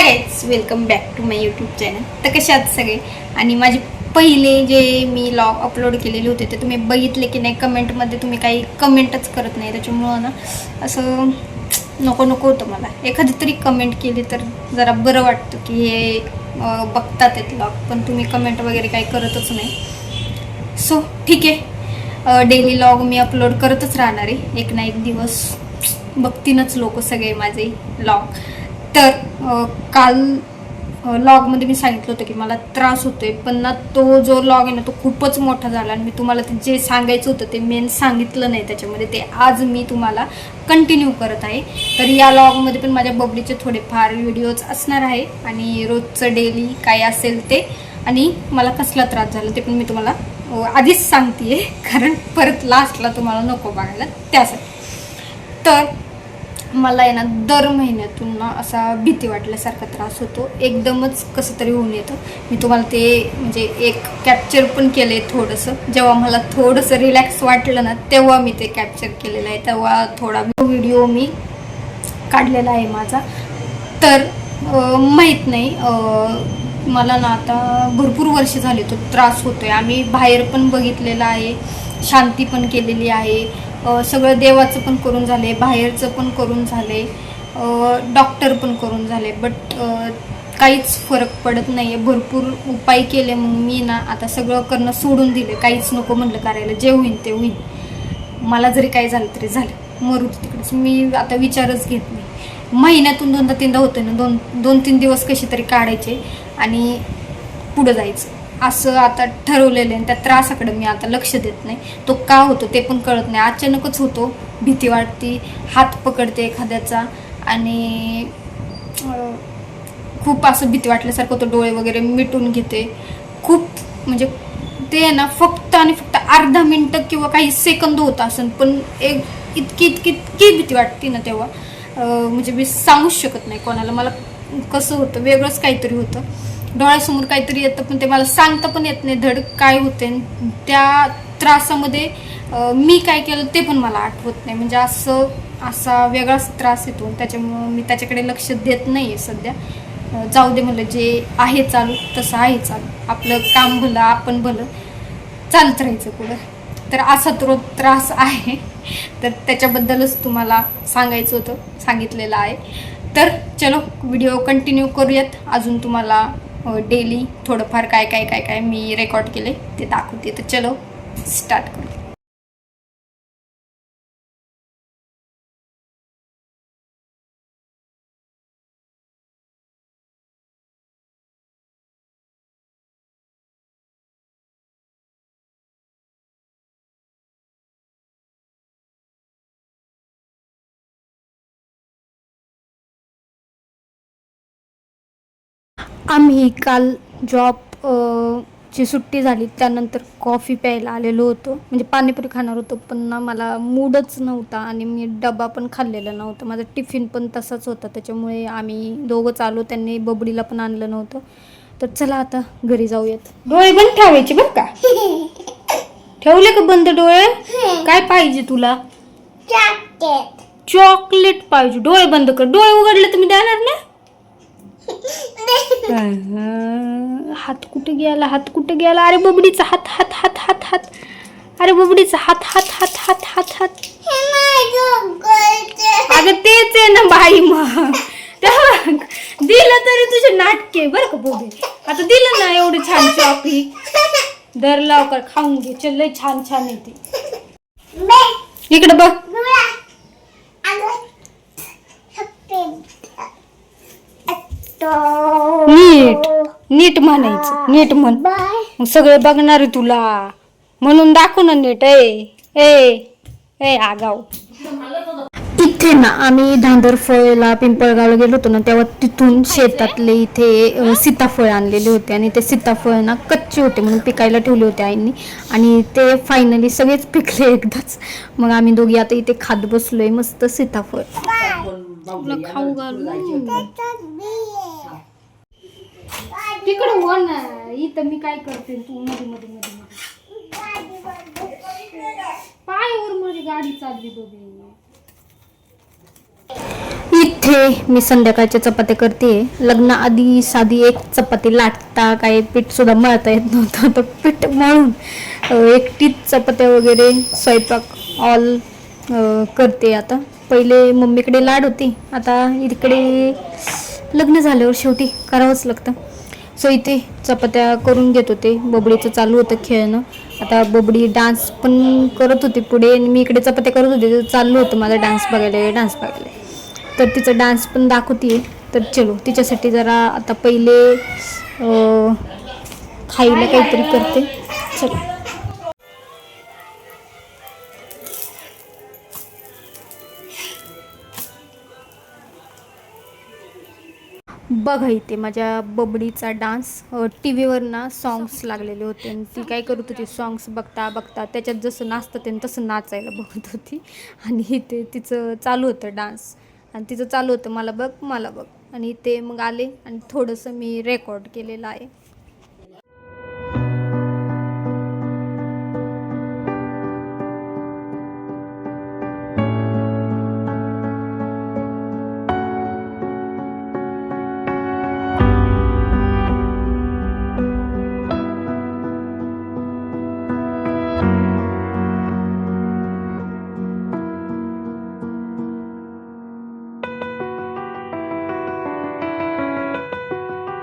Guys, welcome back to my YouTube channel. तर कसे आहात सगळे? आणि माझे पहिले जे मी व्लॉग अपलोड केलेले होते ते तुम्ही बघितले की नाही? कमेंटमध्ये तुम्ही काही कमेंटच करत नाही, त्याच्यामुळं ना असं नको नको होतं मला. एखादी तरी कमेंट केली तर जरा बरं वाटतं की हे बघतात आहेत व्लॉग, पण तुम्ही कमेंट वगैरे काही करतच नाही. सो ठीक आहे, डेली व्लॉग मी अपलोड करतच राहणार आहे. एक ना एक दिवस बघतीनच लोक सगळे माझे व्लॉग. तर काल व्लॉगमध्ये मी सांगितलं होतं की मला त्रास होतोय, पण ना तो जो व्लॉग आहे ना तो खूपच मोठा झाला आणि मी तुम्हाला ते जे सांगायचं होतं ते मेन सांगितलं नाही त्याच्यामध्ये. ते आज मी तुम्हाला कंटिन्यू करत आहे. तर या व्लॉगमध्ये पण माझ्या बबलीचे थोडेफार व्हिडिओज असणार आहे आणि रोजचं डेली काय असेल ते, आणि मला कसला त्रास झाला ते पण मी तुम्हाला आधीच सांगते कारण परत लास्टला तुम्हाला नको बघायला त्यासाठी. तर मला आहे ना दर महिन्यातून ना असा भीती वाटल्यासारखा त्रास होतो, एकदमच कसं तरी होऊन येतं. मी तुम्हाला ते म्हणजे एक कॅप्चर पण केलं आहे थोडंसं. जेव्हा मला थोडंसं रिलॅक्स वाटलं ना तेव्हा मी ते कॅप्चर केलेलं आहे, तेव्हा थोडा व्हिडिओ मी काढलेला आहे माझा. तर माहीत नाही, मला ना आता भरपूर वर्ष झाले तो त्रास होतोय. आम्ही बाहेर पण बघितलेलं आहे, शांती पण केलेली आहे, सगळं देवाचं पण करून झाले, बाहेरचं पण करून झाले, डॉक्टर पण करून झाले, बट काहीच फरक पडत नाही आहे. भरपूर उपाय केले, मग मी ना आता सगळं करणं सोडून दिलं. काहीच नको म्हटलं करायला, जे होईल ते होईल, मला जरी काय झालं तरी झालं, मरू तिकडेच. मी आता विचारच घेत नाही. महिन्यातून दोनदा तीनदा होतं ना, दोन तीन दिवस कसे तरी काढायचे आणि पुढं जायचं, असं आता ठरवलेलं आहे. त्या त्रासाकडे मी आता लक्ष देत नाही. तो का होतो ते पण कळत नाही, अचानकच होतो. भीती वाटते, हात पकडते एखाद्याचा आणि खूप असं भीती वाटल्यासारखं होतं. डोळे वगैरे मिटून घेते खूप, म्हणजे ते ना फक्त आणि फक्त अर्धा मिनटं किंवा काही सेकंद होत असेल, पण इतकी इतकी इतकी भीती वाटते ना तेव्हा, म्हणजे मी सांगूच शकत नाही कोणाला. मला कसं होतं, वेगळंच काहीतरी होतं, डोळ्यासमोर काहीतरी येतं, पण ते मला सांगता पण येत नाही धड काय होते. त्या त्रासामध्ये मी काय केलं ते पण मला आठवत नाही, म्हणजे असा वेगळाच त्रास येतो. त्याच्यामुळं मी त्याच्याकडे लक्ष देत नाही आहे सध्या. जाऊ दे म्हणलं, जे आहे चालू तसं आहे चालू, आपलं काम भलं आपण भलं, चालत राहायचं पुढं. तर असा तो त्रास आहे, तर त्याच्याबद्दलच तुम्हाला सांगायचं होतं, सांगितलेलं आहे. तर चलो व्हिडिओ कंटिन्यू करूयात. अजून तुम्हाला डेली थोडंफार काय काय काय काय मी रेकॉर्ड केले ते दाखवते. तर चलो स्टार्ट करू. आम्ही काल जॉब ची सुट्टी झाली त्यानंतर कॉफी प्यायला आलेलो होतो, म्हणजे पाणीपुरी खाणार होतो, पण ना मला मूडच नव्हता आणि मी डबा पण खाल्लेला नव्हता. माझा टिफिन पण तसाच होता, त्याच्यामुळे आम्ही दोघंच आलो. त्यांनी बबडीला पण आणलं नव्हतं. तर चला आता घरी जाऊयात. डोळे बंद ठेवायचे बरं का. ठेवले का बंद डोळे? काय पाहिजे तुला? चॉकलेट पाहिजे. डोळे बंद कर. डोळे उघडले तुम्ही देणार ना? हात कुठे गेला, हात कुठे गेला? अरे बबडीचा हात हात हात हात हात. अरे बबडीचा हात हात हात हात हात हात. अगं तेच आहे ना बाई, मग दिलं तरी तुझे नाटके बरं का बोबी. आता दिलं ना एवढं छान चॉकलेट, दर लवकर खाऊन घे. चल, लय छान छान येते. इकडे बघ. नीट नीट म्हणायचं, नीट म्हण, मग सगळे बघणार आहे तुला, म्हणून दाखव ना नीट. ए आगाव. इथे ना आम्ही धांदरफळला पिंपळगावला गेलो होतो ना, तेव्हा तिथून शेतातले इथे सीताफळ आणलेले होते आणि ते सीताफळ ना कच्चे होते म्हणून पिकायला ठेवले होते आईंनी, आणि ते फायनली सगळेच पिकले एकदाच. मग आम्ही दोघी आता इथे खात बसलोय मस्त सीताफळ. तुला खाऊ घालू तिकडं हो ना, इथं मी काय करते, तू मध्ये मध्ये मध्ये पायावर माझी गाडी चालली बघ. इथे मी संध्याकाळच्या चपात्या करते. लग्नाआधी साधी एक चपाती लाटता काय पीठसुद्धा मळता येत नव्हतं, तर पीठ मळून एकटीच चपात्या वगैरे स्वयंपाक ऑल करते आता. पहिले मम्मीकडे लाड होती, आता इकडे लग्न झाल्यावर शेवटी करावंच लागतं. सो इथे चपात्या करून घेत होते. बबडीचं चालू होतं खेळणं. आता बबडी डान्स पण करत होती पुढे आणि मी इकडे चपात्या करत होते. चालू होतं माझा डान्स बघायला. तर तिचा डान्स पण दाखवते. तर चलो तिच्यासाठी जरा आता पहिले खायला काहीतरी करते. चलो बघा इथे माझ्या बबडीचा डान्स. टी व्हीवर ना सॉंग्स लागलेले होते आणि ती काय करत होती, सॉंग्स बघता बघता त्याच्यात जसं नाचतं ते तसं नाचायला बघत होती. आणि इथे तिचं चालू होतं डान्स आणि तिचं चालू होतं मला बघ. आणि ते मग आले आणि थोडंसं मी रेकॉर्ड केलेलं आहे.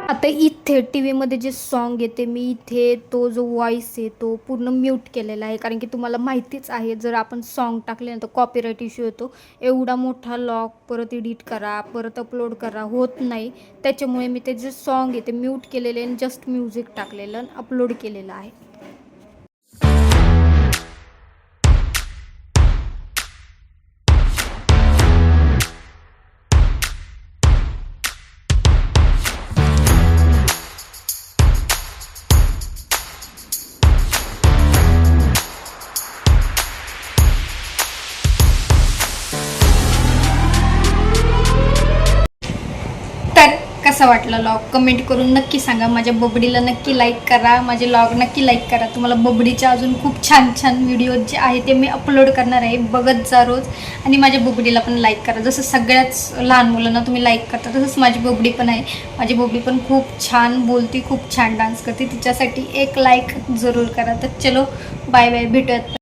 आता इथे टी व्हीमध्ये जे सॉन्ग येते मी इथे तो जो व्हॉईस आहे तो पूर्ण म्यूट केलेला आहे, कारण की तुम्हाला माहितीच आहे जर आपण सॉन्ग टाकले ना तर कॉपीराईट इश्यू येतो. एवढा मोठा लॉग परत एडिट करा, परत अपलोड करा होत नाही. त्याच्यामुळे मी ते जे सॉन्ग आहे ते म्यूट केलेले आणि जस्ट म्युझिक टाकलेलं आणि अपलोड केलेलं आहे. तर कसा वाटला लॉग कमेंट करून नक्की सांगा. माझ्या बबडीला नक्की लाईक करा, माझे लॉग नक्की लाईक करा. तुम्हाला बबडीच्या अजून खूप छान छान व्हिडिओ जे आहे ते मी अपलोड करणार आहे, बघत जा रोज. आणि माझ्या बबडीला पण लाईक करा. जसं सगळ्याच लहान मुलांना तुम्ही लाईक करता तसंच माझी बबडी पण आहे. माझी बबडी पण खूप छान बोलते, खूप छान डान्स करते. तिच्यासाठी एक लाईक जरूर करा. तर चलो बाय बाय, भेटूयात.